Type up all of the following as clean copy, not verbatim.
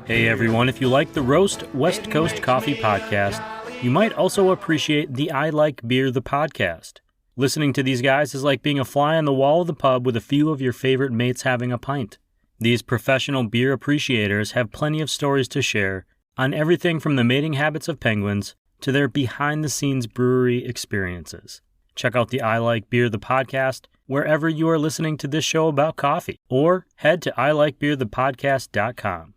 Hey everyone, if you like the Roast West Coast Coffee podcast, you might also appreciate the I Like Beer the podcast. Listening to these guys is like being a fly on the wall of the pub with a few of your favorite mates having a pint. These professional beer appreciators have plenty of stories to share on everything from the mating habits of penguins to their behind-the-scenes brewery experiences. Check out the I Like Beer the podcast wherever you are listening to this show about coffee, or head to ilikebeerthepodcast.com.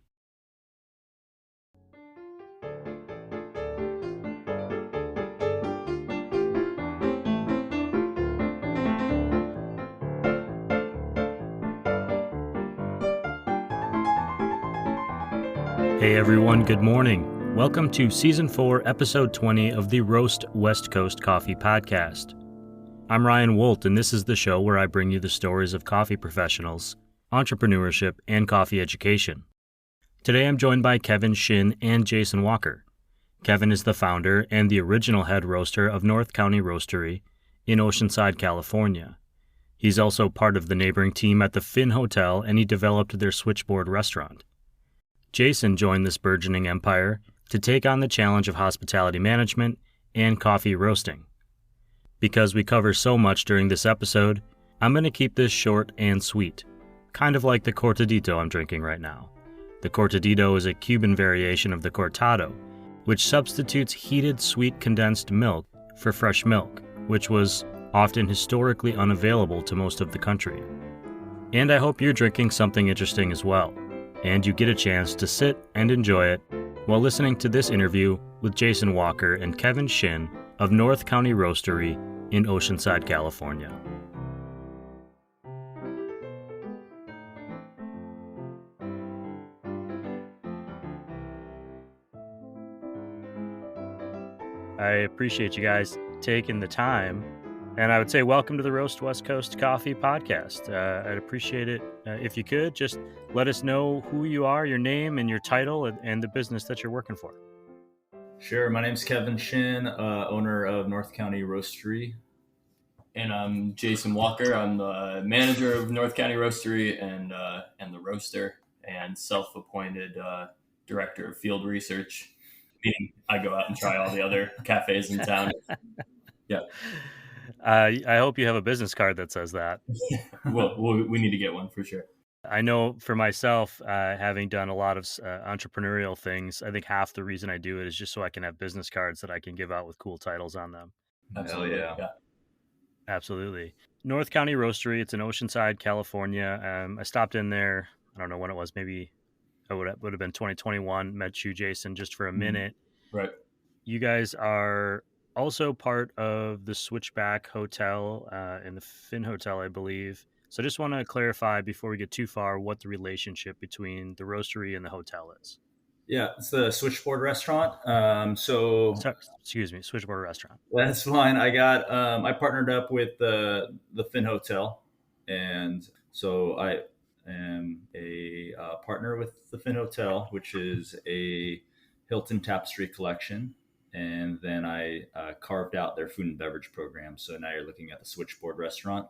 Hey everyone, good morning. Welcome to Season 4, Episode 20 of the Roast West Coast Coffee Podcast. I'm Ryan Wolt, and this is the show where I bring you the stories of coffee professionals, entrepreneurship, and coffee education. Today I'm joined by Kevin Shin and Jason Walker. Kevin is the founder and the original head roaster of North County Roastery in Oceanside, California. He's also part of the neighboring team at the Shin Hotel, and he developed their switchboard restaurant. Jason joined this burgeoning empire to take on the challenge of hospitality management and coffee roasting. Because we cover so much during this episode, I'm going to keep this short and sweet, kind of like the cortadito I'm drinking right now. The cortadito is a Cuban variation of the cortado, which substitutes heated sweet condensed milk for fresh milk, which was often historically unavailable to most of the country. And I hope you're drinking something interesting as well, and you get a chance to sit and enjoy it while listening to this interview with Jason Walker and Kevin Shin of North County Roastery in Oceanside, California. I appreciate you guys taking the time, and I would say welcome to the Roast West Coast Coffee Podcast. I'd appreciate it if you could just let us know who you are, your name and your title, and the business that you're working for. Sure. My name's Kevin Shin, owner of North County Roastery. And I'm Jason Walker. I'm the manager of North County Roastery and the roaster and self-appointed director of field research. Meaning I go out and try all the other cafes in town. Yeah. I hope you have a business card that says that. Well, we need to get one for sure. I know for myself, having done a lot of entrepreneurial things, I think half the reason I do it is just so I can have business cards that I can give out with cool titles on them. Absolutely. Hell yeah. Absolutely. North County Roastery, it's in Oceanside, California. I stopped in there, I don't know when it was, maybe it would have been 2021, met you, Jason, just for a minute. Right. You guys are also part of the Switchback Hotel in the Shin Hotel, I believe. So I just want to clarify before we get too far what the relationship between the roastery and the hotel is. Yeah, it's the Switchboard restaurant. Excuse me, Switchboard Restaurant. That's fine. I partnered up with the Shin Hotel, and so I am a partner with the Shin Hotel, which is a Hilton Tapestry collection. And then I carved out their food and beverage program. So now you're looking at the Switchboard Restaurant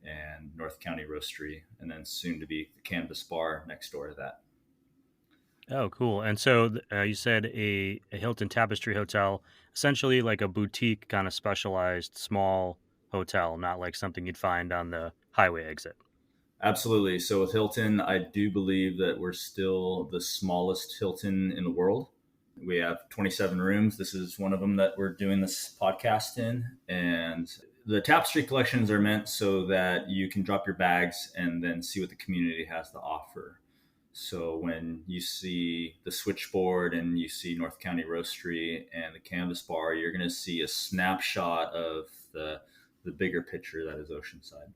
and North County Roastery, and then soon to be the Canvas Bar next door to that. Oh, cool. And so you said a Hilton Tapestry Hotel, essentially like a boutique kind of specialized small hotel, not like something you'd find on the highway exit. Absolutely. So with Hilton, I do believe that we're still the smallest Hilton in the world. We have 27 rooms. This is one of them that we're doing this podcast in. And the Tapestry collections are meant so that you can drop your bags and then see what the community has to offer. So when you see the Switchboard and you see North County Roastery and the Canvas Bar, you're going to see a snapshot of the bigger picture that is Oceanside.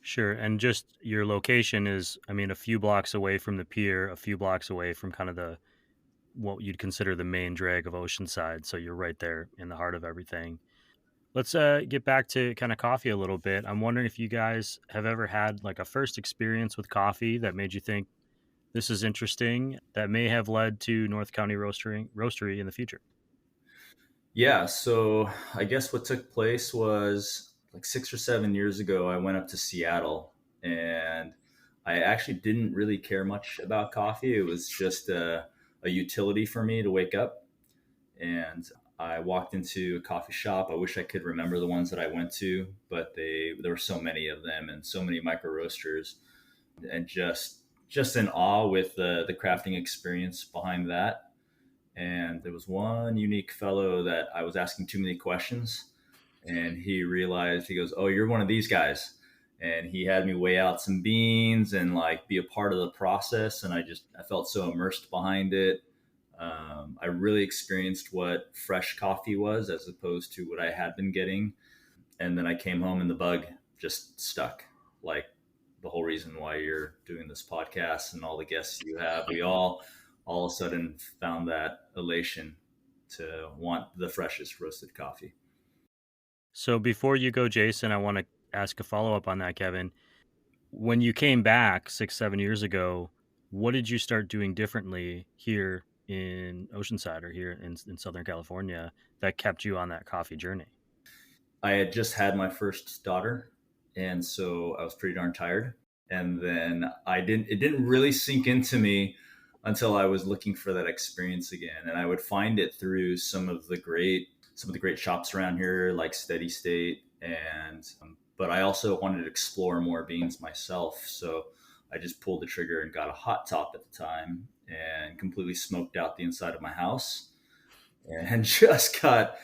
Sure. And just your location is, a few blocks away from the pier, a few blocks away from kind of what you'd consider the main drag of Oceanside. So you're right there in the heart of everything. Let's get back to kind of coffee a little bit. I'm wondering if you guys have ever had like a first experience with coffee that made you think this is interesting, that may have led to North County Roastery in the future. Yeah, so I guess what took place was like 6 or 7 years ago, I went up to Seattle and I actually didn't really care much about coffee. It was just a utility for me to wake up. And I walked into a coffee shop. I wish I could remember the ones that I went to, but there were so many of them and so many micro roasters, and just in awe with the crafting experience behind that. And there was one unique fellow that I was asking too many questions, and he realized, he goes, "Oh, you're one of these guys." And he had me weigh out some beans and like be a part of the process. And I felt so immersed behind it. I really experienced what fresh coffee was as opposed to what I had been getting. And then I came home and the bug just stuck. Like the whole reason why you're doing this podcast and all the guests you have, we all of a sudden found that elation to want the freshest roasted coffee. So before you go, Jason, I want to ask a follow-up on that, Kevin. When you came back 6, 7 years ago, what did you start doing differently here in Oceanside or here in Southern California that kept you on that coffee journey? I had just had my first daughter, and so I was pretty darn tired. And then it didn't really sink into me until I was looking for that experience again. And I would find it through some of the great shops around here, like Steady State. And but I also wanted to explore more beans myself, so I just pulled the trigger and got a hot top at the time and completely smoked out the inside of my house, and just got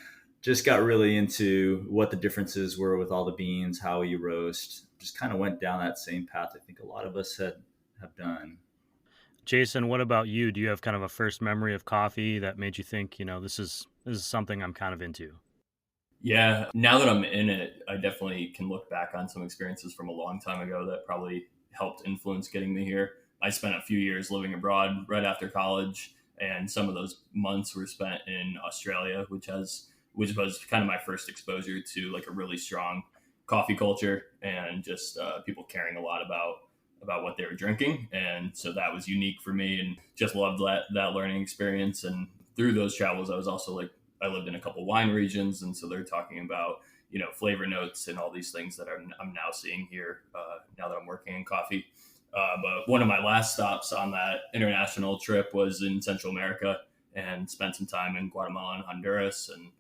really into what the differences were with all the beans, how you roast. Just kind of went down that same path I think a lot of us have done. Jason, what about you? Do you have kind of a first memory of coffee that made you think, this is something I'm kind of into? Yeah, now that I'm in it, I definitely can look back on some experiences from a long time ago that probably helped influence getting me here. I spent a few years living abroad right after college, and some of those months were spent in Australia, which was kind of my first exposure to like a really strong coffee culture and just people caring a lot about what they were drinking. And so that was unique for me, and just loved that learning experience. And through those travels, I was also like, I lived in a couple wine regions, and so they're talking about flavor notes and all these things that I'm now seeing here now that I'm working in coffee. But one of my last stops on that international trip was in Central America, and spent some time in Guatemala and Honduras. And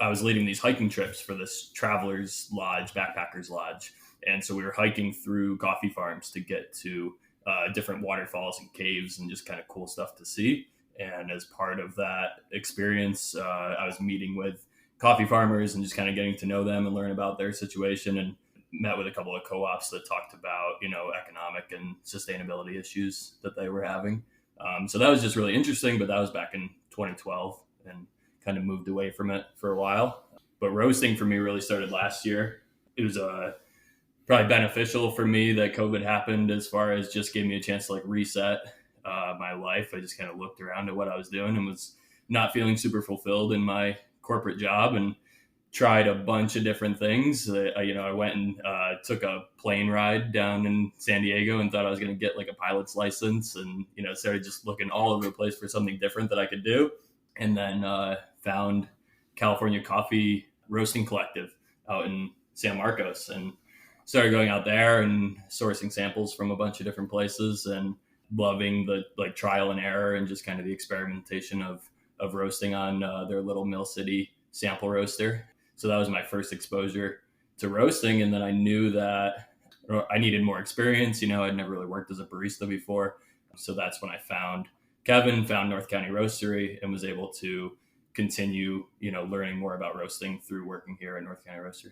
I was leading these hiking trips for this travelers lodge, backpackers lodge. And so we were hiking through coffee farms to get to different waterfalls and caves and just kind of cool stuff to see. And as part of that experience, I was meeting with coffee farmers and just kind of getting to know them and learn about their situation, and met with a couple of co-ops that talked about, economic and sustainability issues that they were having. So that was just really interesting, but that was back in 2012, and kind of moved away from it for a while. But roasting for me really started last year. It was probably beneficial for me that COVID happened, as far as just gave me a chance to like reset my life. I just kind of looked around at what I was doing and was not feeling super fulfilled in my corporate job, and tried a bunch of different things. I went and took a plane ride down in San Diego and thought I was going to get like a pilot's license, and started just looking all over the place for something different that I could do. And then found California Coffee Roasting Collective out in San Marcos, and started going out there and sourcing samples from a bunch of different places, and loving the like trial and error and just kind of the experimentation of roasting on their little Mill City sample roaster. So that was my first exposure to roasting. And then I knew that I needed more experience. I'd never really worked as a barista before. So that's when I found Kevin, found North County Roastery, and was able to continue, learning more about roasting through working here at North County Roastery.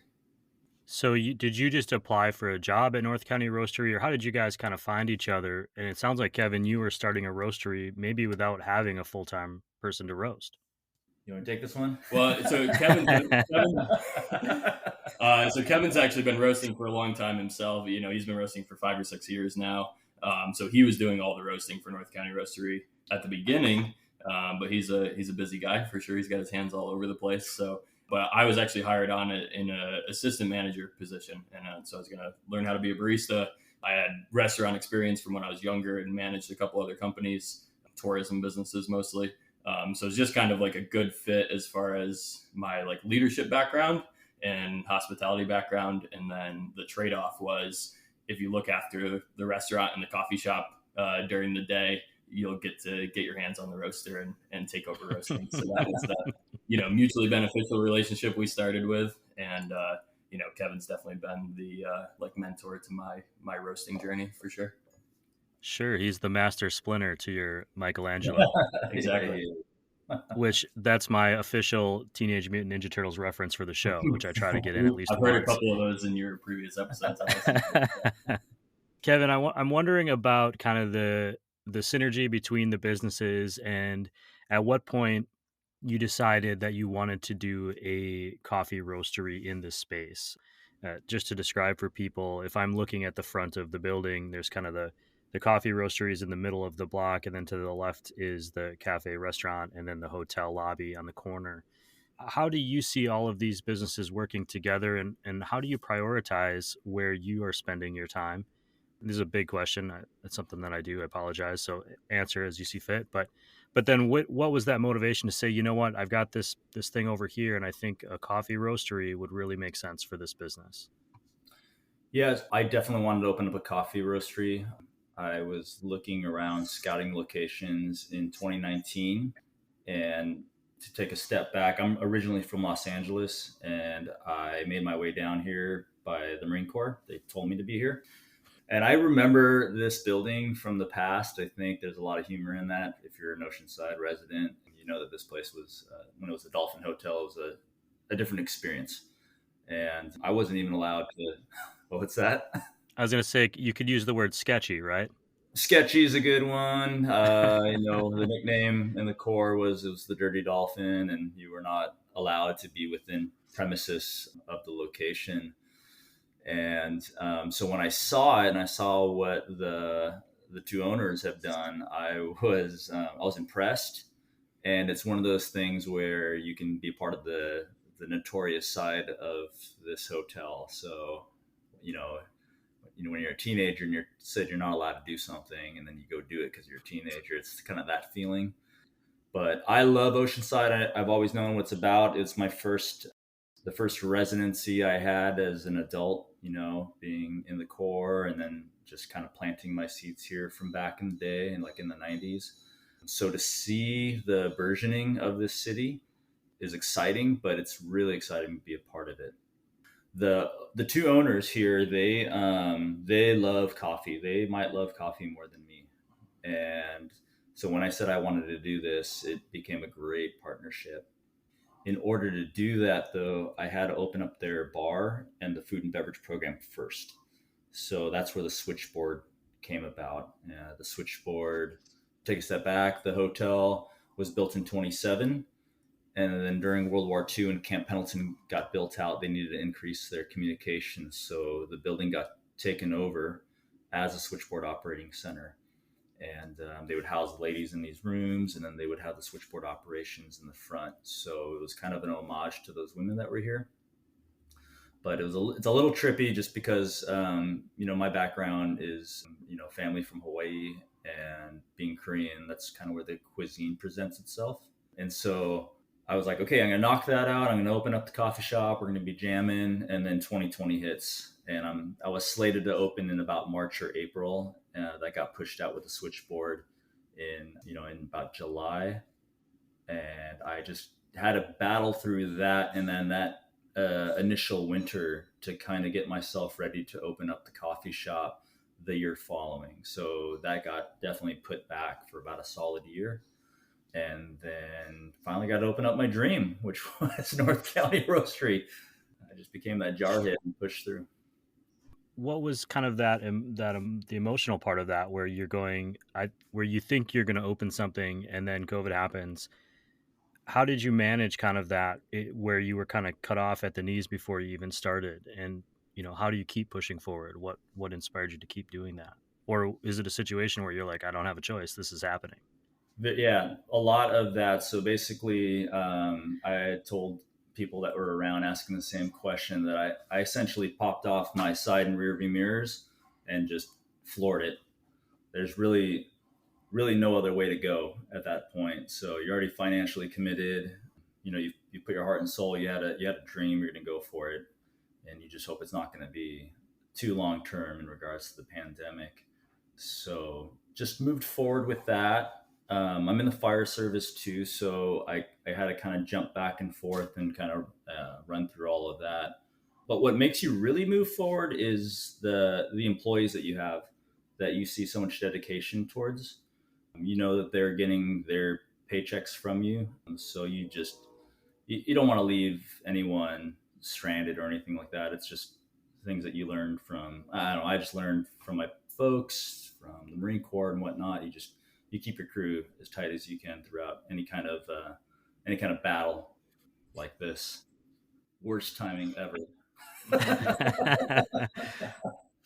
So did you just apply for a job at North County Roastery, or how did you guys kind of find each other? And it sounds like, Kevin, you were starting a roastery maybe without having a full-time person to roast. You want to take this one? Well, so Kevin's actually been roasting for a long time himself. He's been roasting for 5 or 6 years now. So he was doing all the roasting for North County Roastery at the beginning. But he's a busy guy for sure. He's got his hands all over the place. But I was actually hired on in an assistant manager position, and so I was going to learn how to be a barista. I had restaurant experience from when I was younger and managed a couple other companies, tourism businesses mostly. So it's just kind of like a good fit as far as my like leadership background and hospitality background. And then the trade-off was, if you look after the restaurant and the coffee shop during the day, you'll get to get your hands on the roaster and take over roasting. So that was the, mutually beneficial relationship we started with. And, Kevin's definitely been the like mentor to my roasting journey for sure. Sure, he's the master splinter to your Michelangelo. Exactly. Which that's my official Teenage Mutant Ninja Turtles reference for the show, which I try to get in at least I've once. heard a couple of those in your previous episodes. Kevin, I'm wondering about kind of the synergy between the businesses, and at what point you decided that you wanted to do a coffee roastery in this space. Just to describe for people, if I'm looking at the front of the building, there's kind of the coffee roastery is in the middle of the block, and then to the left is the cafe restaurant, and then the hotel lobby on the corner. How do you see all of these businesses working together, and how do you prioritize where you are spending your time? This is a big question. It's something that I do. I apologize. So answer as you see fit. But then what was that motivation to say, you know what, I've got this thing over here, and I think a coffee roastery would really make sense for this business? Yes, I definitely wanted to open up a coffee roastery. I was looking around, scouting locations in 2019, and to take a step back, I'm originally from Los Angeles, and I made my way down here by the Marine Corps. They told me to be here. And I remember this building from the past. I think there's a lot of humor in that. If you're an Oceanside resident, you know that this place was, when it was a Dolphin Hotel, it was a different experience. And I wasn't even allowed to. Oh, what's that? I was going to say, you could use the word sketchy, right? Sketchy is a good one. The nickname in the Corps was, it was the Dirty Dolphin, and you were not allowed to be within premises of the location. And so when I saw it and I saw what the two owners have done, I was impressed. And it's one of those things where you can be part of the notorious side of this hotel. So, when you're a teenager and you're said you're not allowed to do something, and then you go do it because you're a teenager, it's kind of that feeling. But I love Oceanside. I've always known what it's about. It's the first residency I had as an adult, being in the Corps, and then just kind of planting my seeds here from back in the day and like in the 90s. So to see the burgeoning of this city is exciting, but it's really exciting to be a part of it. The two owners here, they love coffee. They might love coffee more than me. And so when I said I wanted to do this, it became a great partnership. In order to do that, though, I had to open up their bar and the food and beverage program first. So that's where the switchboard came about. The switchboard, take a step back, the hotel was built in 27. And then during World War II, and Camp Pendleton got built out, they needed to increase their communications. So the building got taken over as a switchboard operating center. And they would house ladies in these rooms, and then they would have the switchboard operations in the front. So it was kind of an homage to those women that were here. But it's a little trippy just because, my background is, family from Hawaii, and being Korean, that's kind of where the cuisine presents itself. And so I was like, okay, I'm going to knock that out. I'm going to open up the coffee shop. We're going to be jamming. And then 2020 hits, and I was slated to open in about March or April. That got pushed out with the switchboard in about July. And I just had to battle through that. And then that initial winter to kind of get myself ready to open up the coffee shop the year following. So that got definitely put back for about a solid year. And then finally got to open up my dream, which was North County Roastery. I just became that jarhead and pushed through. What was kind of the emotional part of that, where where you think you're going to open something and then COVID happens? How did you manage kind of that, where you were kind of cut off at the knees before you even started? And, how do you keep pushing forward? What inspired you to keep doing that? Or is it a situation where you're like, I don't have a choice, this is happening? Yeah, a lot of that. So basically, I told people that were around asking the same question that I essentially popped off my side and rear view mirrors and just floored it. There's really no other way to go at that point. So you're already financially committed. You put your heart and soul. You had a dream. You're going to go for it, and you just hope it's not going to be too long term in regards to the pandemic. So just moved forward with that. I'm in the fire service too, so I had to kind of jump back and forth and kind of run through all of that. But what makes you really move forward is the employees that you have, that you see so much dedication towards. You know that they're getting their paychecks from you, so you don't want to leave anyone stranded or anything like that. It's just things that you learned from, I don't know, I just learned from my folks, from the Marine Corps and whatnot. You keep your crew as tight as you can throughout any kind of battle like this. Worst timing ever.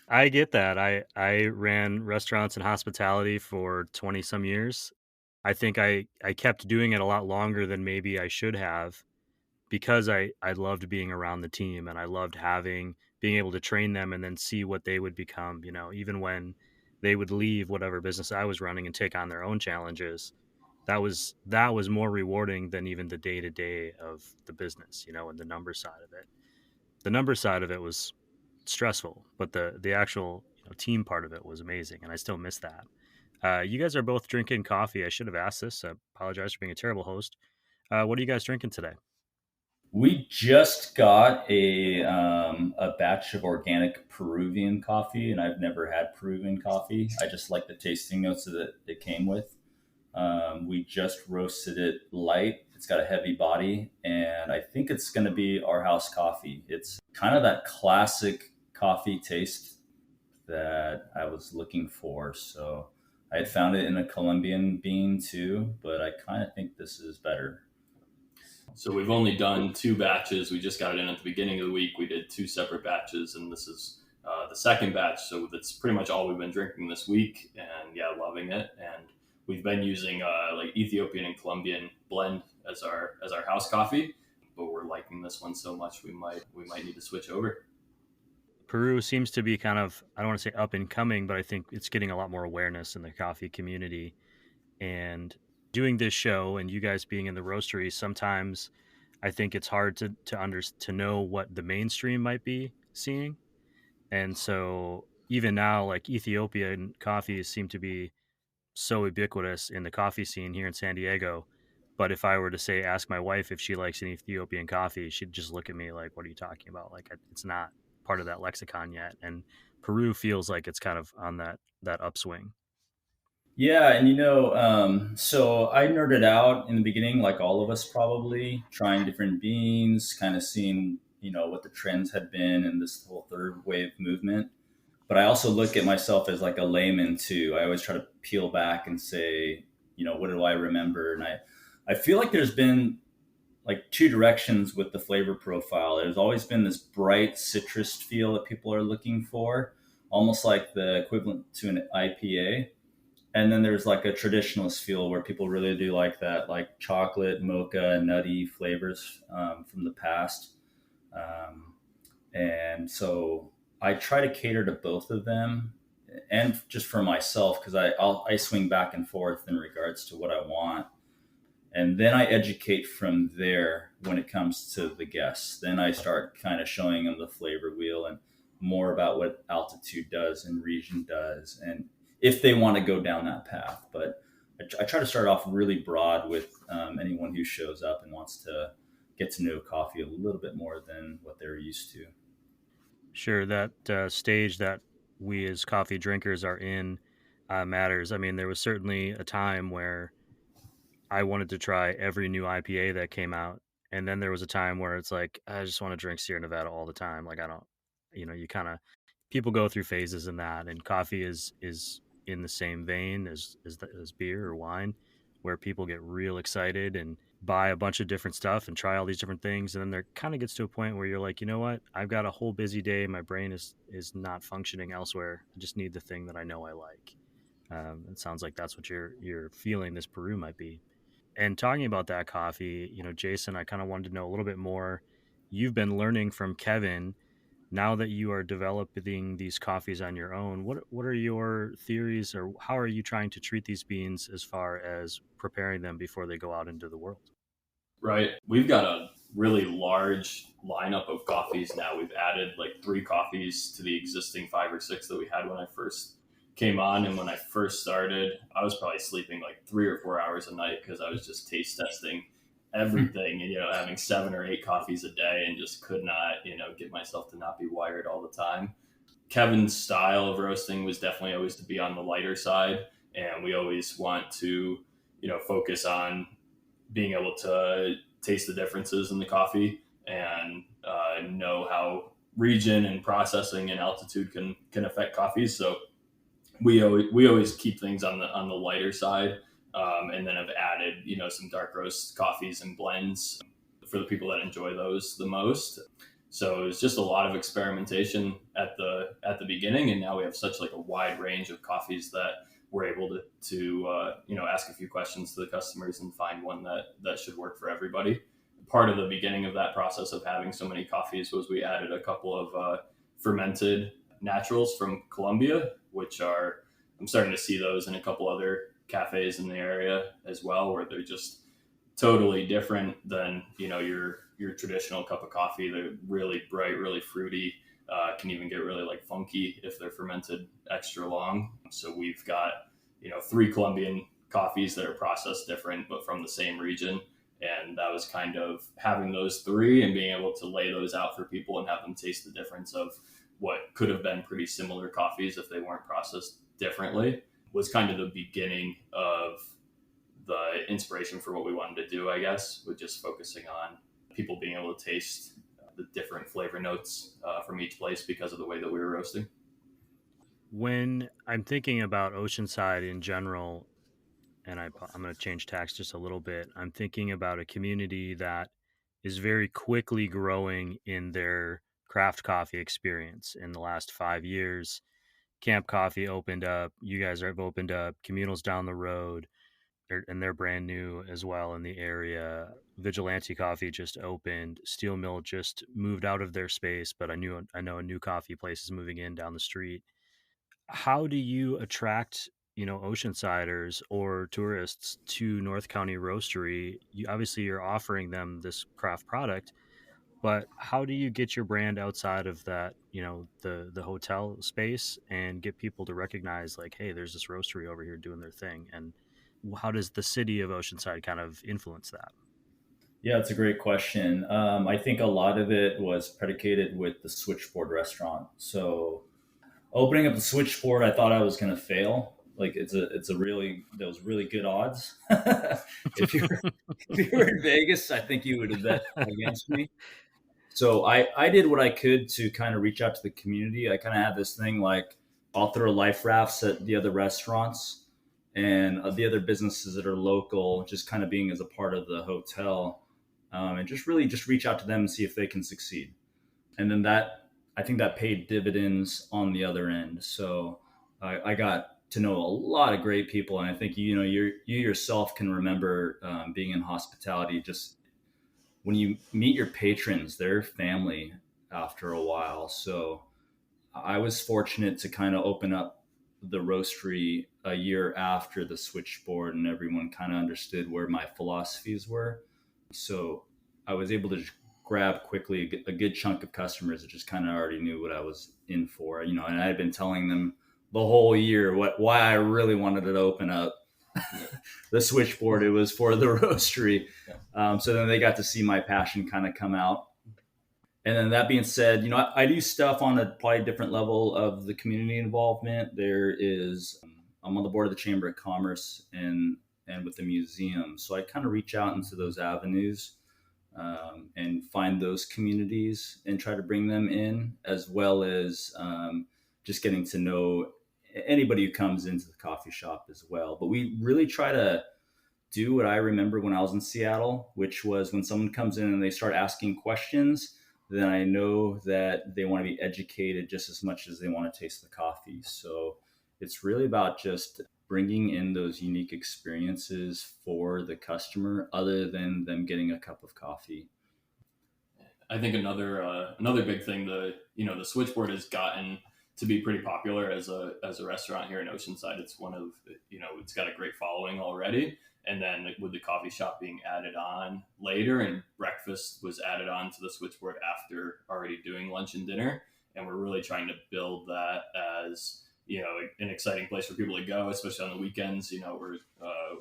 I get that. I ran restaurants and hospitality for 20 some years. I think I kept doing it a lot longer than maybe I should have, because I loved being around the team, and I loved being able to train them and then see what they would become, even when they would leave whatever business I was running and take on their own challenges. That was more rewarding than even the day to day of the business, and the number side of it. The number side of it was stressful, but the actual team part of it was amazing, and I still miss that. You guys are both drinking coffee. I should have asked this. I apologize for being a terrible host. What are you guys drinking today? We just got a batch of organic Peruvian coffee, and I've never had Peruvian coffee. I just like the tasting notes that it came with. We just roasted it light. It's got a heavy body, and I think it's going to be our house coffee. It's kind of that classic coffee taste that I was looking for. So I had found it in a Colombian bean too, but I kind of think this is better. So we've only done 2 batches. We just got it in at the beginning of the week. We did 2 separate batches, and this is the second batch. So that's pretty much all we've been drinking this week, and yeah, loving it. And we've been using like Ethiopian and Colombian blend as our house coffee, but we're liking this one so much we might need to switch over. Peru seems to be kind of, I don't want to say up and coming, but I think it's getting a lot more awareness in the coffee community. And doing this show and you guys being in the roastery, sometimes I think it's hard to know what the mainstream might be seeing. And so even now, like, Ethiopian coffees seem to be so ubiquitous in the coffee scene here in San Diego. But if I were to say, ask my wife if she likes an Ethiopian coffee, she'd just look at me like, what are you talking about? Like, it's not part of that lexicon yet. And Peru feels like it's kind of on that upswing. Yeah, and so I nerded out in the beginning, like all of us probably, trying different beans, kind of seeing, what the trends had been in this whole third wave movement. But I also look at myself as like a layman too. I always try to peel back and say, what do I remember? And I feel like there's been like two directions with the flavor profile. There's always been this bright citrus feel that people are looking for, almost like the equivalent to an IPA. And then there's like a traditionalist feel where people really do like that, like chocolate, mocha, nutty flavors from the past. Um, and so I try to cater to both of them, and just for myself, because I swing back and forth in regards to what I want. And then I educate from there when it comes to the guests. Then I start kind of showing them the flavor wheel and more about what altitude does and region does, and if they want to go down that path. But I try to start off really broad with anyone who shows up and wants to get to know coffee a little bit more than what they're used to. Sure, that stage that we as coffee drinkers are in matters. I mean, there was certainly a time where I wanted to try every new IPA that came out. And then there was a time where it's like, I just want to drink Sierra Nevada all the time. Like, I don't, you kind of, people go through phases in that. And coffee is in the same vein as beer or wine, where people get real excited and buy a bunch of different stuff and try all these different things. And then there kind of gets to a point where you're like, you know what? I've got a whole busy day. My brain is not functioning elsewhere. I just need the thing that I know I like. It sounds like that's what you're feeling this Peru might be. And talking about that coffee, Jason, I kind of wanted to know a little bit more. You've been learning from Kevin. Now that you are developing these coffees on your own, what are your theories, or how are you trying to treat these beans as far as preparing them before they go out into the world? Right. We've got a really large lineup of coffees now. We've added like 3 coffees to the existing 5 or 6 that we had when I first came on. And when I first started, I was probably sleeping like 3 or 4 hours a night because I was just taste testing everything and, having 7 or 8 coffees a day and just could not, get myself to not be wired all the time. Kevin's style of roasting was definitely always to be on the lighter side. And we always want to, focus on being able to taste the differences in the coffee and know how region and processing and altitude can affect coffees. So we always keep things on the lighter side, and then have added some dark roast coffees and blends for the people that enjoy those the most. So it was just a lot of experimentation at the beginning, and now we have such like a wide range of coffees that we're able to ask a few questions to the customers and find one that should work for everybody. Part of the beginning of that process of having so many coffees was we added a couple of fermented naturals from Colombia, which are, I'm starting to see those in a couple other cafes in the area as well, where they're just totally different than your traditional cup of coffee. They're really bright, really fruity, can even get really like funky if they're fermented extra long. So we've got 3 Colombian coffees that are processed different but from the same region, and that was kind of having those 3 and being able to lay those out for people and have them taste the difference of what could have been pretty similar coffees if they weren't processed differently, was kind of the beginning of the inspiration for what we wanted to do, I guess, with just focusing on people being able to taste the different flavor notes from each place because of the way that we were roasting. When I'm thinking about Oceanside in general, and I'm going to change tacks just a little bit, I'm thinking about a community that is very quickly growing in their craft coffee experience. In the last 5 years, Camp Coffee opened up. You guys have opened up. Communals down the road, and they're brand new as well in the area. Vigilante Coffee just opened. Steel Mill just moved out of their space, but I know a new coffee place is moving in down the street. How do you attract Oceansiders or tourists to North County Roastery? You're offering them this craft product, but how do you get your brand outside of that, the hotel space, and get people to recognize, like, hey, there's this roastery over here doing their thing? And how does the city of Oceanside kind of influence that? Yeah, it's a great question. I think a lot of it was predicated with the Switchboard restaurant. So opening up the Switchboard, I thought I was going to fail. Like it's a really, those really good odds. if you're if you were in Vegas, I think you would have bet against me. So I did what I could to kind of reach out to the community. I kind of had this thing like I'll throw life rafts at the other restaurants and the other businesses that are local, just kind of being as a part of the hotel, and just really just reach out to them and see if they can succeed. And then that, I think that paid dividends on the other end. So I got to know a lot of great people, and I think you yourself can remember being in hospitality. Just when you meet your patrons, they're family after a while. So I was fortunate to kind of open up the roastery a year after the Switchboard, and everyone kind of understood where my philosophies were. So I was able to grab quickly a good chunk of customers that just kind of already knew what I was in for, and I had been telling them the whole year why I really wanted to open up the Switchboard. It was for the roastery. So then they got to see my passion kind of come out. And then that being said, I do stuff on a probably different level of the community involvement. I'm on the board of the Chamber of Commerce and with the museum. So I kind of reach out into those avenues, and find those communities and try to bring them in, as well as just getting to know anybody who comes into the coffee shop as well. But we really try to do what I remember when I was in Seattle, which was when someone comes in and they start asking questions, then I know that they want to be educated just as much as they want to taste the coffee. So it's really about just bringing in those unique experiences for the customer other than them getting a cup of coffee. I think another big thing, the Switchboard has gotten to be pretty popular as a restaurant here in Oceanside. It's one of, it's got a great following already, And then with the coffee shop being added on later, and breakfast was added on to the switchboard after already doing lunch and dinner. And we're really trying to build that as, an exciting place for people to go, especially on the weekends.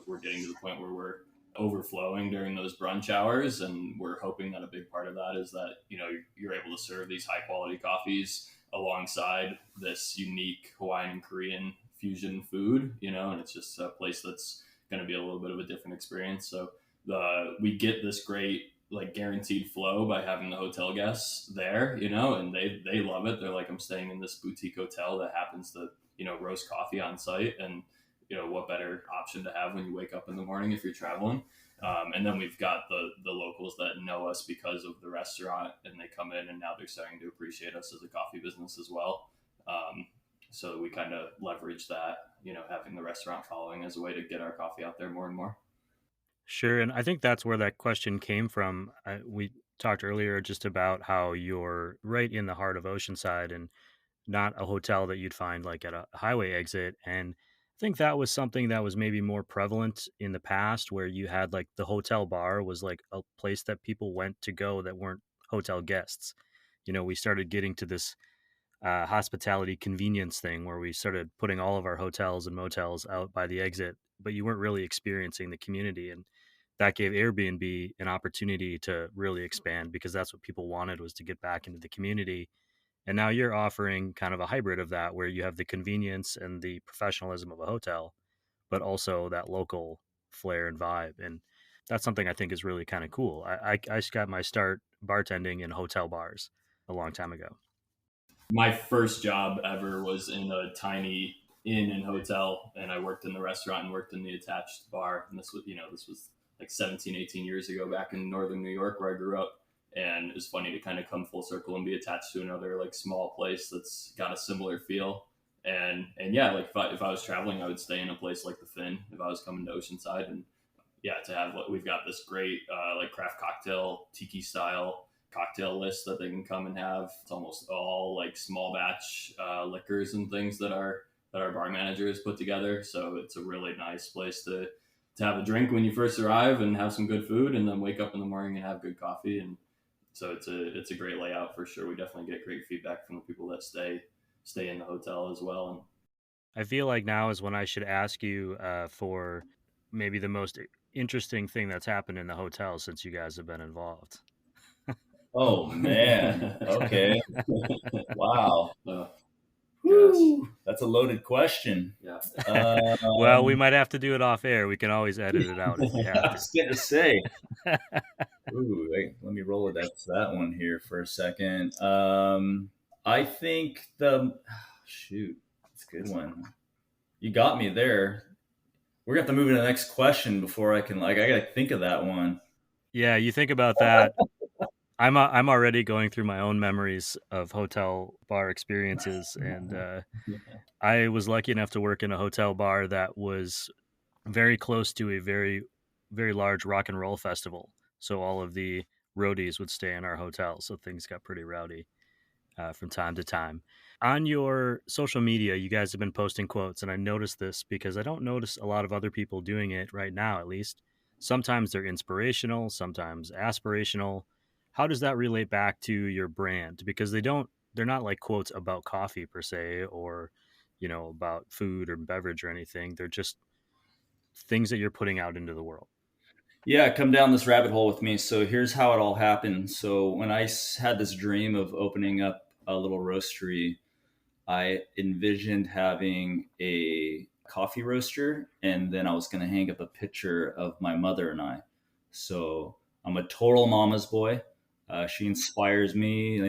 We're getting to the point where we're overflowing during those brunch hours, and we're hoping that a big part of that is that you're able to serve these high quality coffees alongside this unique Hawaiian and Korean fusion food, and it's just a place that's going to be a little bit of a different experience. So we get this great like guaranteed flow by having the hotel guests there, and they love it. They're like, I'm staying in this boutique hotel that happens to roast coffee on site, and what better option to have when you wake up in the morning if you're traveling. And then we've got the locals that know us because of the restaurant, and they come in and now they're starting to appreciate us as a coffee business as well. So we kind of leverage that, having the restaurant following as a way to get our coffee out there more and more. Sure. And I think that's where that question came from. We talked earlier just about how you're right in the heart of Oceanside and not a hotel that you'd find like at a highway exit. And I think that was something that was maybe more prevalent in the past, where you had like the hotel bar was like a place that people went to go that weren't hotel guests. We started getting to this hospitality convenience thing where we started putting all of our hotels and motels out by the exit, but you weren't really experiencing the community. And that gave Airbnb an opportunity to really expand, because that's what people wanted, was to get back into the community. And now you're offering kind of a hybrid of that, where you have the convenience and the professionalism of a hotel, but also that local flair and vibe. And that's something I think is really kind of cool. I got my start bartending in hotel bars a long time ago. My first job ever was in a tiny inn and hotel, and I worked in the restaurant and worked in the attached bar. And this was like 17, 18 years ago, back in northern New York where I grew up. And it was funny to kind of come full circle and be attached to another like small place that's got a similar feel. And yeah, like if I was traveling, I would stay in a place like the Finn if I was coming to Oceanside. And yeah, to have we've got this great like craft cocktail tiki style cocktail list that they can come and have. It's almost all like small batch liquors and things that our bar manager has put together. So it's a really nice place to have a drink when you first arrive and have some good food, and then wake up in the morning and have good coffee. And so it's a great layout for sure. We definitely get great feedback from the people that stay in the hotel as well. And I feel like now is when I should ask you for maybe the most interesting thing that's happened in the hotel since you guys have been involved. Oh man. Okay. Wow. Yes. That's a loaded question. Yeah. Well, we might have to do it off air. We can always edit it out if we have I to. was going to say. Ooh, wait, let me roll it up to that one here for a second. I think shoot, it's a good one. You got me there. We're gonna have to move to the next question before I can I gotta think of that one. Yeah, you think about that. I'm already going through my own memories of hotel bar experiences, and I was lucky enough to work in a hotel bar that was very close to a very, very large rock and roll festival. So all of the roadies would stay in our hotel. So things got pretty rowdy from time to time. On your social media, you guys have been posting quotes, and I noticed this because I don't notice a lot of other people doing it right now, at least. Sometimes they're inspirational, sometimes aspirational. How does that relate back to your brand? Because they're not like quotes about coffee per se, or, about food or beverage or anything. They're just things that you're putting out into the world. Yeah, come down this rabbit hole with me. So here's how it all happened. So when I had this dream of opening up a little roastery, I envisioned having a coffee roaster, and then I was going to hang up a picture of my mother and I. So I'm a total mama's boy. She inspires me,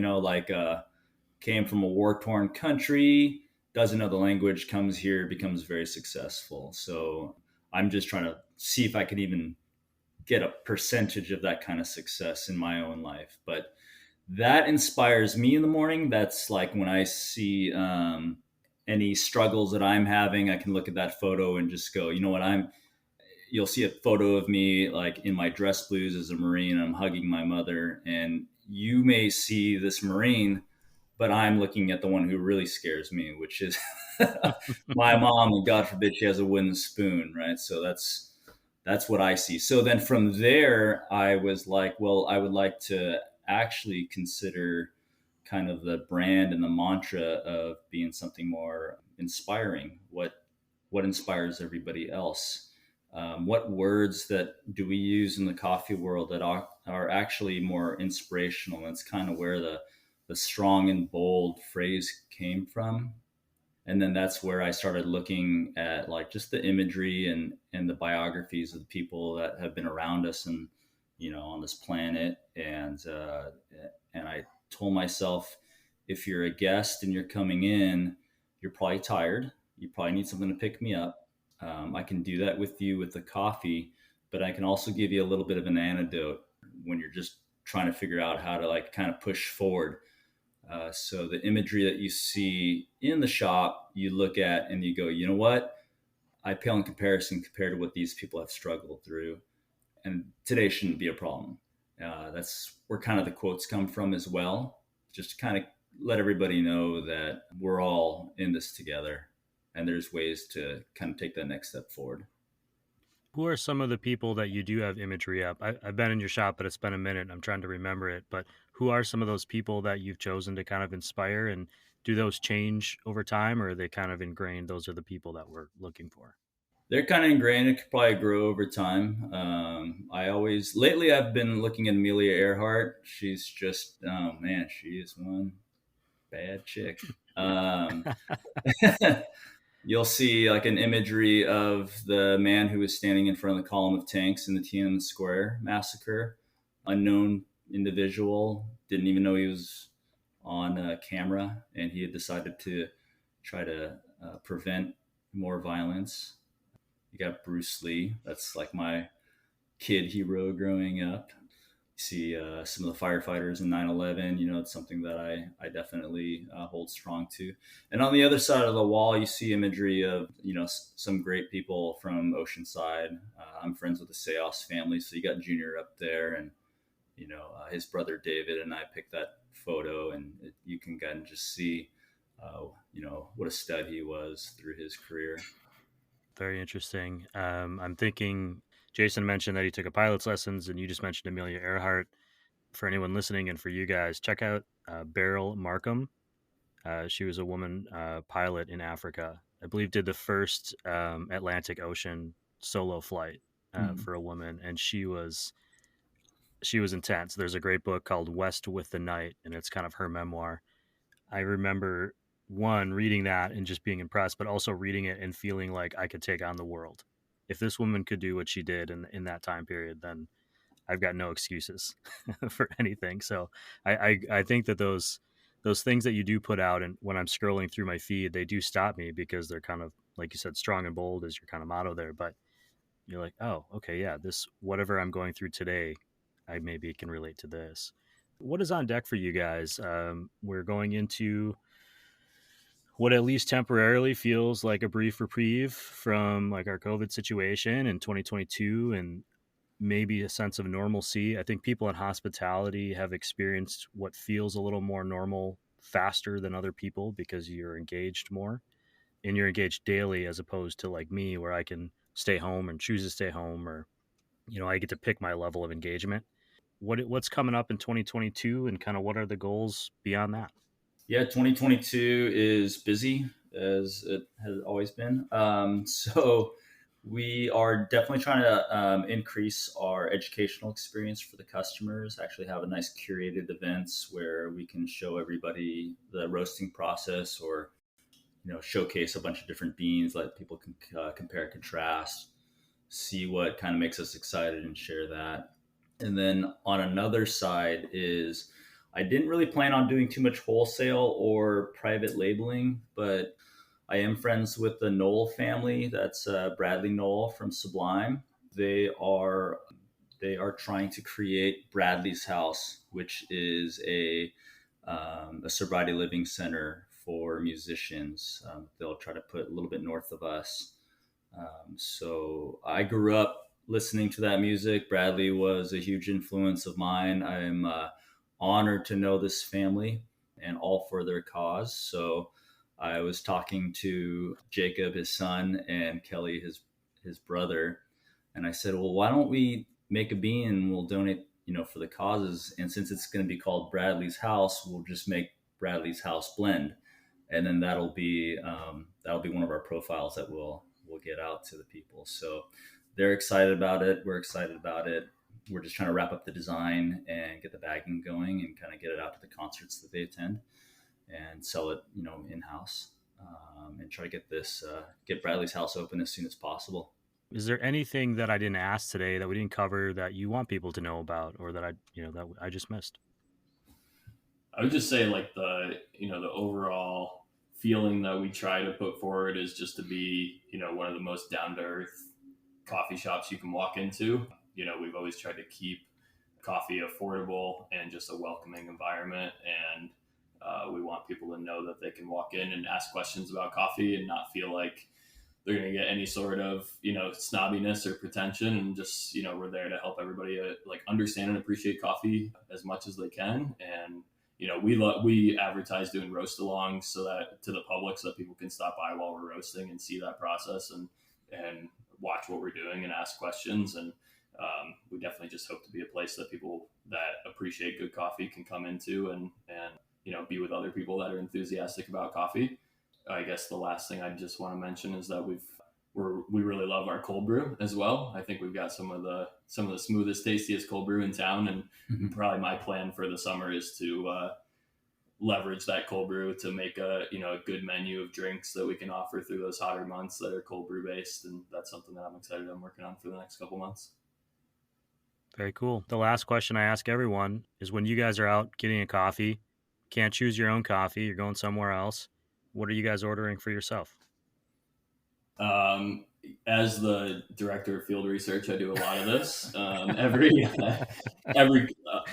came from a war-torn country, doesn't know the language, comes here, becomes very successful. So I'm just trying to see if I can even get a percentage of that kind of success in my own life. But that inspires me in the morning. That's like when I see any struggles that I'm having, I can look at that photo and just go, you know what, you'll see a photo of me like in my dress blues as a Marine. I'm hugging my mother, and you may see this Marine, but I'm looking at the one who really scares me, which is my mom. And God forbid she has a wooden spoon, right? So that's That's what I see. So then from there, I was like, well, I would like to actually consider kind of the brand and the mantra of being something more inspiring. What inspires everybody else? What words that do we use in the coffee world that are actually more inspirational? That's kind of where the strong and bold phrase came from. And then that's where I started looking at like just the imagery and the biographies of the people that have been around us and on this planet. And I told myself, if you're a guest and you're coming in, you're probably tired. You probably need something to pick me up. I can do that with you with the coffee, but I can also give you a little bit of an antidote when you're just trying to figure out how to like kind of push forward. So the imagery that you see in the shop, you look at and you go, you know what? I pale in comparison compared to what these people have struggled through. And today shouldn't be a problem. That's where kind of the quotes come from as well. Just to kind of let everybody know that we're all in this together and there's ways to kind of take that next step forward. Who are some of the people that you do have imagery up? I've been in your shop, but it's been a minute and I'm trying to remember it. But who are some of those people that you've chosen to kind of inspire? And do those change over time, or are they kind of ingrained? Those are the people that we're looking for. They're kind of ingrained. It could probably grow over time. Lately I've been looking at Amelia Earhart. She's just, oh man, she is one bad chick. You'll see like an imagery of the man who was standing in front of the column of tanks in the Tiananmen Square massacre. Unknown individual, didn't even know he was on camera, and he had decided to try to prevent more violence. You got Bruce Lee. That's like my kid hero growing up. You see some of the firefighters in 9/11. It's something that I definitely hold strong to. And on the other side of the wall, you see imagery of some great people from Oceanside. I'm friends with the Seos family, so you got Junior up there, and his brother David and I picked that photo, and you can kind of just see what a stud he was through his career. Very interesting. I'm thinking Jason mentioned that he took a pilot's lessons, and you just mentioned Amelia Earhart. For anyone listening and for you guys, check out Beryl Markham. She was a woman pilot in Africa. I believe did the first Atlantic Ocean solo flight for a woman, and she was intense. There's a great book called West with the Night, and it's kind of her memoir. I remember reading that and just being impressed, but also reading it and feeling like I could take on the world. If this woman could do what she did in that time period, then I've got no excuses for anything. So I think that those things that you do put out, and when I'm scrolling through my feed, they do stop me because they're kind of, like you said, strong and bold is your kind of motto there. But you're like, oh, okay, yeah, this, whatever I'm going through today, I maybe can relate to this. What is on deck for you guys? We're going into what at least temporarily feels like a brief reprieve from like our COVID situation in 2022 and maybe a sense of normalcy. I think people in hospitality have experienced what feels a little more normal faster than other people because you're engaged more and you're engaged daily as opposed to like me where I can stay home and choose to stay home, or I get to pick my level of engagement. What's coming up in 2022 and kind of what are the goals beyond that? Yeah, 2022 is busy as it has always been. So we are definitely trying to increase our educational experience for the customers, actually have a nice curated events where we can show everybody the roasting process, or showcase a bunch of different beans, let people compare and contrast, see what kind of makes us excited and share that. And then on another side is I didn't really plan on doing too much wholesale or private labeling, but I am friends with the Knoll family. That's Bradley Knoll from Sublime. They are trying to create Bradley's House, which is a sobriety living center for musicians. They'll try to put a little bit north of us. So I grew up listening to that music. Bradley was a huge influence of mine. I'm honored to know this family and all for their cause. So I was talking to Jacob, his son, and Kelly, his brother, And I said, well, why don't we make a bean and we'll donate, for the causes. And since it's going to be called Bradley's House, we'll just make Bradley's House blend. And then that'll be one of our profiles that we'll get out to the people. So they're excited about it. We're excited about it. We're just trying to wrap up the design and get the bagging going and kind of get it out to the concerts that they attend and sell it, in-house, and try to get Bradley's House open as soon as possible. Is there anything that I didn't ask today that we didn't cover that you want people to know about, or that I just missed? I would just say like the overall feeling that we try to put forward is just to be, one of the most down to earth coffee shops you can walk into. We've always tried to keep coffee affordable and just a welcoming environment. And we want people to know that they can walk in and ask questions about coffee and not feel like they're going to get any sort of, snobbiness or pretension. And just, we're there to help everybody understand and appreciate coffee as much as they can. And, we advertise doing roast alongs so that to the public, so that people can stop by while we're roasting and see that process and watch what we're doing and ask questions. And we definitely just hope to be a place that people that appreciate good coffee can come into and be with other people that are enthusiastic about coffee. I guess the last thing I just want to mention is that we really love our cold brew as well. I think we've got some of the smoothest, tastiest cold brew in town, and probably my plan for the summer is to leverage that cold brew to make a good menu of drinks that we can offer through those hotter months that are cold brew based, and that's something that I'm working on for the next couple months. Very cool. The last question I ask everyone is, when you guys are out getting a coffee, can't choose your own coffee, you're going somewhere else, what are you guys ordering for yourself? As the director of field research, I do a lot of this. Every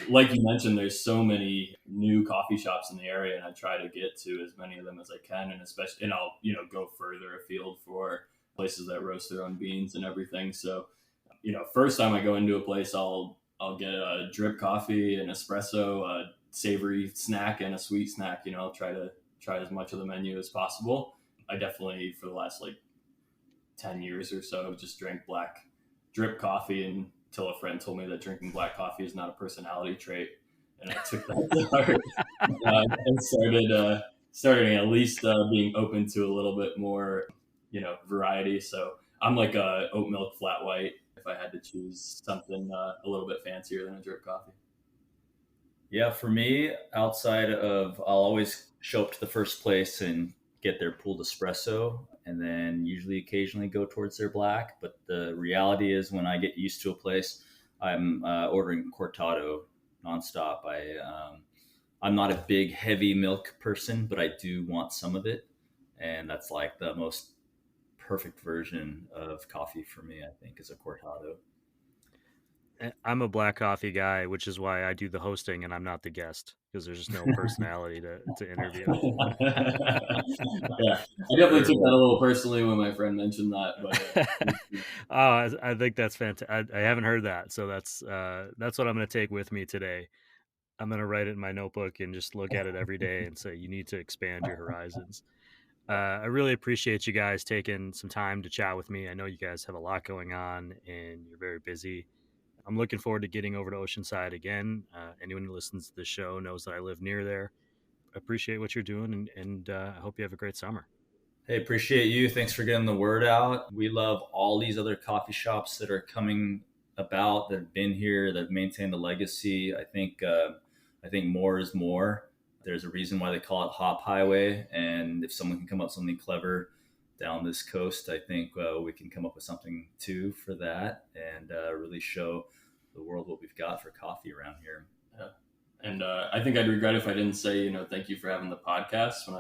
like you mentioned, there's so many new coffee shops in the area, and I try to get to as many of them as I can, and I'll go further afield for places that roast their own beans and everything. So, first time I go into a place, I'll get a drip coffee, an espresso, a savory snack, and a sweet snack. I'll try as much of the menu as possible. I definitely, for the last 10 years or so, just drank black drip coffee until a friend told me that drinking black coffee is not a personality trait. And I took that to heart and started at least being open to a little bit more, variety. So I'm like a oat milk flat white if I had to choose something a little bit fancier than a drip coffee. Yeah, for me, outside of, I'll always show up to the first place and get their pulled espresso, and then usually occasionally go towards their black. But the reality is, when I get used to a place, I'm ordering cortado nonstop. I'm not a big heavy milk person, but I do want some of it. And that's like the most perfect version of coffee for me, I think, is a cortado. I'm a black coffee guy, which is why I do the hosting and I'm not the guest, because there's just no personality to interview. Yeah, I definitely took that a little personally when my friend mentioned that. But I think that's fantastic. I haven't heard that, so that's what I'm going to take with me today. I'm going to write it in my notebook and just look at it every day and say, you need to expand your horizons. I really appreciate you guys taking some time to chat with me. I know you guys have a lot going on and you're very busy. I'm looking forward to getting over to Oceanside again. Anyone who listens to the show knows that I live near there. Appreciate what you're doing, and I hope you have a great summer. Hey, appreciate you. Thanks for getting the word out. We love all these other coffee shops that are coming about, that have been here, that have maintained the legacy. I think more is more. There's a reason why they call it Hop Highway, and if someone can come up with something clever down this coast, I think we can come up with something too for that, and really show the world what we've got for coffee around here. Yeah. And I think I'd regret if I didn't say, thank you for having the podcast. When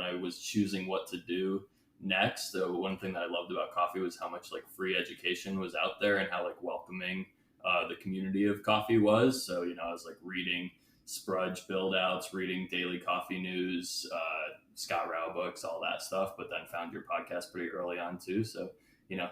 I was choosing what to do next, one thing that I loved about coffee was how much free education was out there, and how welcoming the community of coffee was. So, I was reading Sprudge build outs, reading daily coffee news, Scott Rao books, all that stuff, but then found your podcast pretty early on too. So,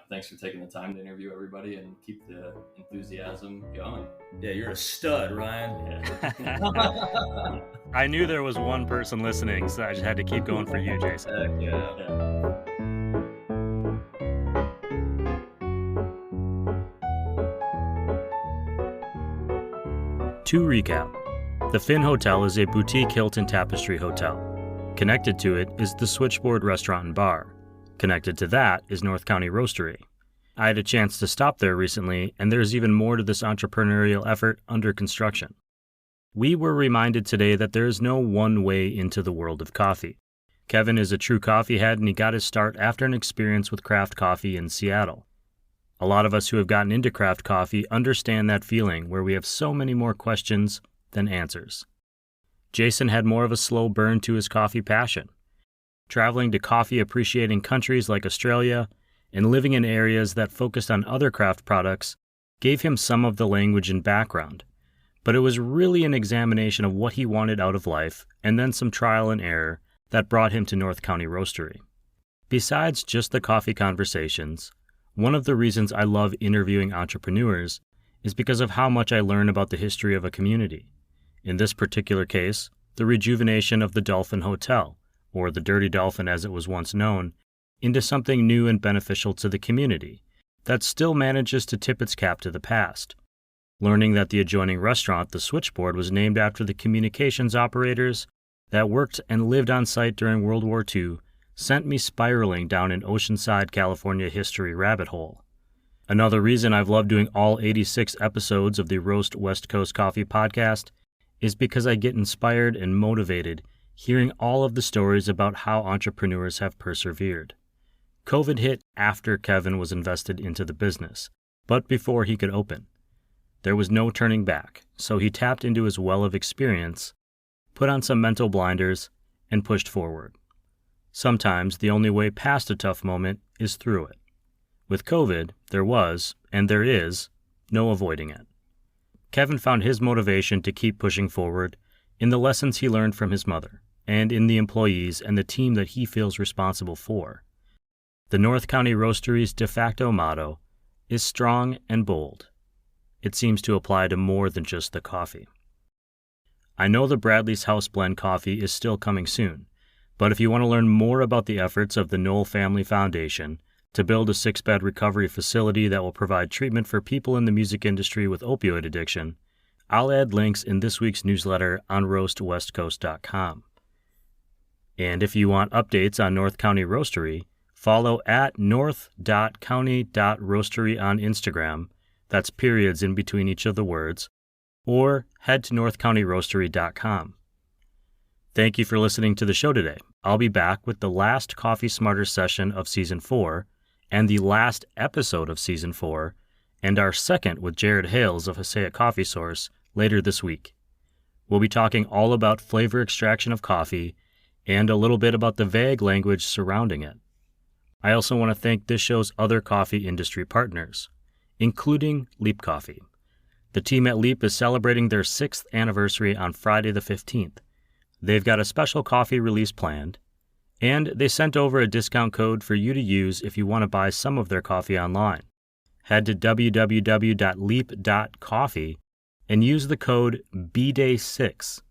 thanks for taking the time to interview everybody and keep the enthusiasm going. Yeah, you're a stud, Ryan. Yeah. I knew there was one person listening, so I just had to keep going for you, Jason. Yeah. To recap, the Finn Hotel is a boutique Hilton Tapestry hotel. Connected to it is the Switchboard Restaurant and Bar. Connected to that is North County Roastery. I had a chance to stop there recently, and there's even more to this entrepreneurial effort under construction. We were reminded today that there is no one way into the world of coffee. Kevin is a true coffee head, and he got his start after an experience with craft coffee in Seattle. A lot of us who have gotten into craft coffee understand that feeling where we have so many more questions than answers. Jason had more of a slow burn to his coffee passion. Traveling to coffee-appreciating countries like Australia and living in areas that focused on other craft products gave him some of the language and background, but it was really an examination of what he wanted out of life and then some trial and error that brought him to North County Roastery. Besides just the coffee conversations, one of the reasons I love interviewing entrepreneurs is because of how much I learn about the history of a community. In this particular case, the rejuvenation of the Dolphin Hotel, or the Dirty Dolphin as it was once known, into something new and beneficial to the community that still manages to tip its cap to the past. Learning that the adjoining restaurant, the Switchboard, was named after the communications operators that worked and lived on site during World War II sent me spiraling down an Oceanside, California history rabbit hole. Another reason I've loved doing all 86 episodes of the Roast West Coast Coffee podcast is because I get inspired and motivated hearing all of the stories about how entrepreneurs have persevered. COVID hit after Kevin was invested into the business, but before he could open. There was no turning back, so he tapped into his well of experience, put on some mental blinders, and pushed forward. Sometimes the only way past a tough moment is through it. With COVID, there was, and there is, no avoiding it. Kevin found his motivation to keep pushing forward in the lessons he learned from his mother, and in the employees and the team that he feels responsible for. The North County Roastery's de facto motto is strong and bold. It seems to apply to more than just the coffee. I know the Bradley's House Blend coffee is still coming soon, but if you want to learn more about the efforts of the Knoll Family Foundation to build a 6-bed recovery facility that will provide treatment for people in the music industry with opioid addiction, I'll add links in this week's newsletter on roastwestcoast.com. And if you want updates on North County Roastery, follow at north.county.roastery on Instagram, that's periods in between each of the words, or head to northcountyroastery.com. Thank you for listening to the show today. I'll be back with the last Coffee Smarter session of Season 4 and the last episode of Season 4 and our second with Jared Hales of Hasea Coffee Source later this week. We'll be talking all about flavor extraction of coffee and a little bit about the vague language surrounding it. I also want to thank this show's other coffee industry partners, including Leap Coffee. The team at Leap is celebrating their 6th anniversary on Friday the 15th. They've got a special coffee release planned, and they sent over a discount code for you to use if you want to buy some of their coffee online. Head to www.leap.coffee and use the code BDAY6,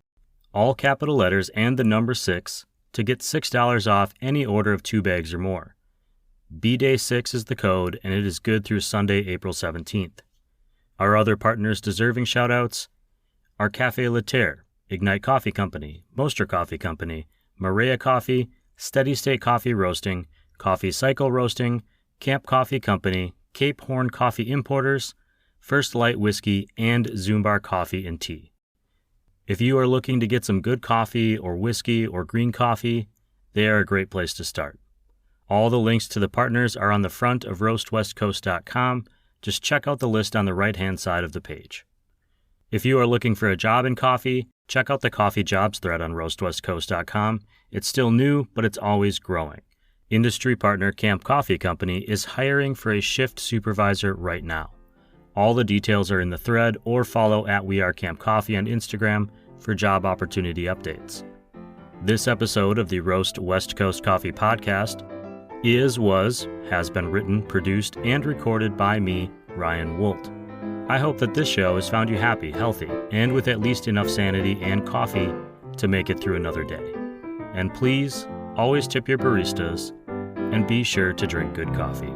all capital letters and the number 6, to get $6 off any order of 2 bags or more. BDAY6 is the code, and it is good through Sunday, April 17th. Our other partners deserving shout-outs are Cafe Laterre, Ignite Coffee Company, Moster Coffee Company, Maria Coffee, Steady State Coffee Roasting, Coffee Cycle Roasting, Camp Coffee Company, Cape Horn Coffee Importers, First Light Whiskey, and Zumbar Coffee and Tea. If you are looking to get some good coffee or whiskey or green coffee, they are a great place to start. All the links to the partners are on the front of roastwestcoast.com. Just check out the list on the right-hand side of the page. If you are looking for a job in coffee, check out the coffee jobs thread on roastwestcoast.com. It's still new, but it's always growing. Industry partner Camp Coffee Company is hiring for a shift supervisor right now. All the details are in the thread, or follow at WeAreCampCoffee on Instagram for job opportunity updates. This episode of the Roast West Coast Coffee podcast has been written, produced, and recorded by me, Ryan Wolt. I hope that this show has found you happy, healthy, and with at least enough sanity and coffee to make it through another day. And please, always tip your baristas, and be sure to drink good coffee.